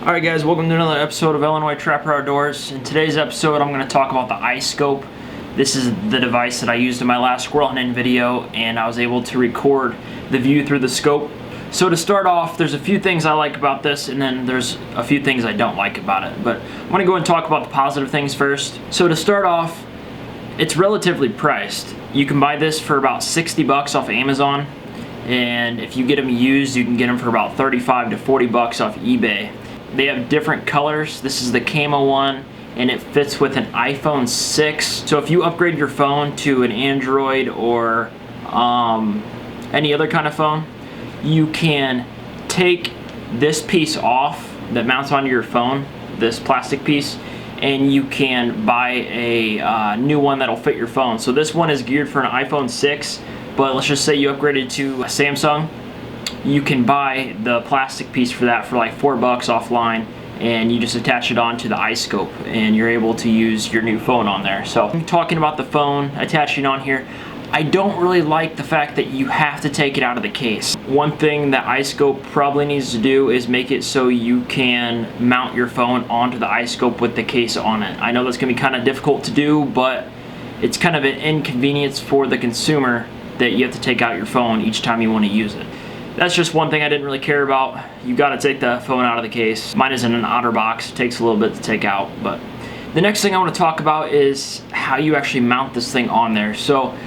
Alright guys, welcome to another episode of Illinois Trapper Outdoors. In today's episode I'm going to talk about the Iscope. This is the device that I used in my last squirrel hunting video, and I was able to record the view through the scope. So to start off, there's a few things I like about this, and then there's a few things I don't like about it. But I'm going to go and talk about the positive things first. So to start off, it's relatively priced. You can buy this for about 60 bucks off Amazon, and if you get them used, you can get them for about 35 to 40 bucks off eBay. They have different colors. This is the camo one, and it fits with an iPhone 6. So if you upgrade your phone to an Android or any other kind of phone, you can take this piece off that mounts onto your phone, this plastic piece, and you can buy a new one that'll fit your phone. So this one is geared for an iPhone 6, but let's just say you upgraded to a Samsung. You can buy the plastic piece for that for like 4 bucks offline, and you just attach it onto the Iscope and you're able to use your new phone on there. So I'm talking about the phone attaching on here. I don't really like the fact that you have to take it out of the case. One thing that Iscope probably needs to do is make it so you can mount your phone onto the Iscope with the case on it. I know that's going to be kind of difficult to do, but it's kind of an inconvenience for the consumer that you have to take out your phone each time you want to use it. That's just one thing I didn't really care about. You got to take the phone out of the case. Mine is in an OtterBox. It takes a little bit to take out, but the next thing I want to talk about is how you actually mount this thing on there. So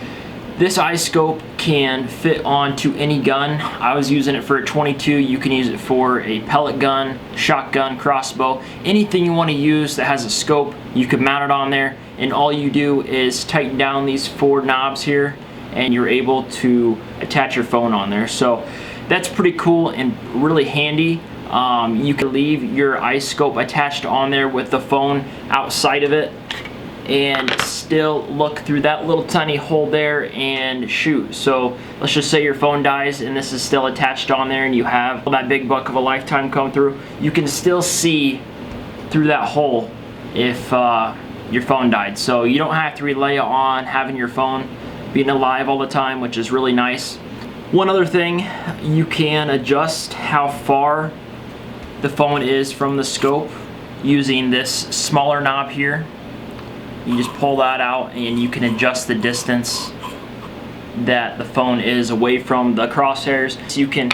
this Iscope can fit onto any gun. I was using it for a 22. You can use it for a pellet gun, shotgun, crossbow, anything you want to use that has a scope. You can mount it on there, and all you do is tighten down these 4 knobs here, and you're able to attach your phone on there. So that's pretty cool and really handy. You can leave your Iscope attached on there with the phone outside of it and still look through that little tiny hole there and shoot. So let's just say your phone dies and this is still attached on there and you have that big buck of a lifetime come through. You can still see through that hole if your phone died. So you don't have to rely on having your phone being alive all the time, which is really nice. One other thing, you can adjust how far the phone is from the scope using this smaller knob here. You just pull that out and you can adjust the distance that the phone is away from the crosshairs. So you can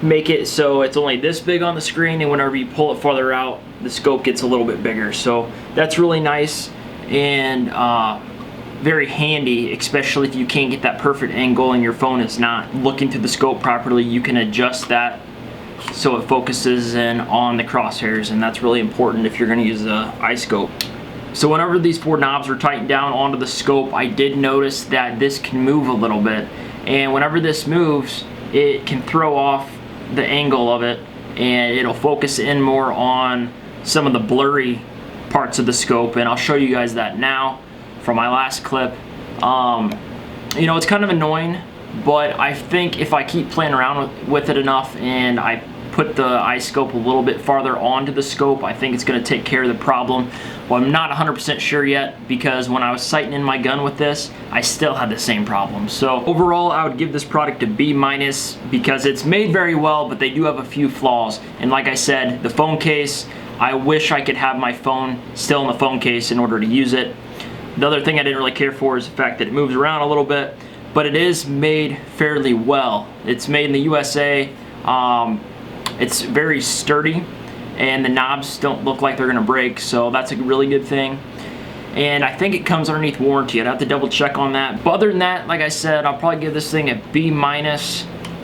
make it so it's only this big on the screen, and whenever you pull it farther out, the scope gets a little bit bigger. So that's really nice and very handy, especially if you can't get that perfect angle and your phone is not looking through the scope properly. You can adjust that so it focuses in on the crosshairs, and that's really important if you're going to use the Iscope. So whenever these 4 knobs are tightened down onto the scope, I did notice that this can move a little bit, and whenever this moves, it can throw off the angle of it, and it'll focus in more on some of the blurry parts of the scope, and I'll show you guys that now from my last clip. You know, it's kind of annoying, but I think if I keep playing around with it enough and I put the Iscope a little bit farther onto the scope, I think it's going to take care of the problem. Well, I'm not 100% sure yet, because when I was sighting in my gun with this, I still had the same problem. So overall, I would give this product a B- because it's made very well, but they do have a few flaws. And like I said, the phone case, I wish I could have my phone still in the phone case in order to use it. The other thing I didn't really care for is the fact that it moves around a little bit, but it is made fairly well. It's made in the USA. It's very sturdy, and the knobs don't look like they're going to break, so that's a really good thing. And I think it comes underneath warranty. I'd have to double check on that. But other than that, like I said, I'll probably give this thing a B-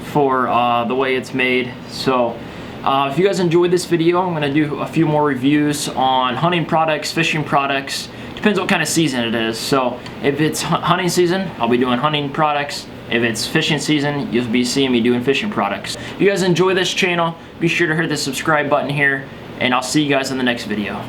for the way it's made. So if you guys enjoyed this video, I'm going to do a few more reviews on hunting products, fishing products. Depends what kind of season it is. So if it's hunting season, I'll be doing hunting products. If it's fishing season, you'll be seeing me doing fishing products. If you guys enjoy this channel, be sure to hit the subscribe button here, and I'll see you guys in the next video.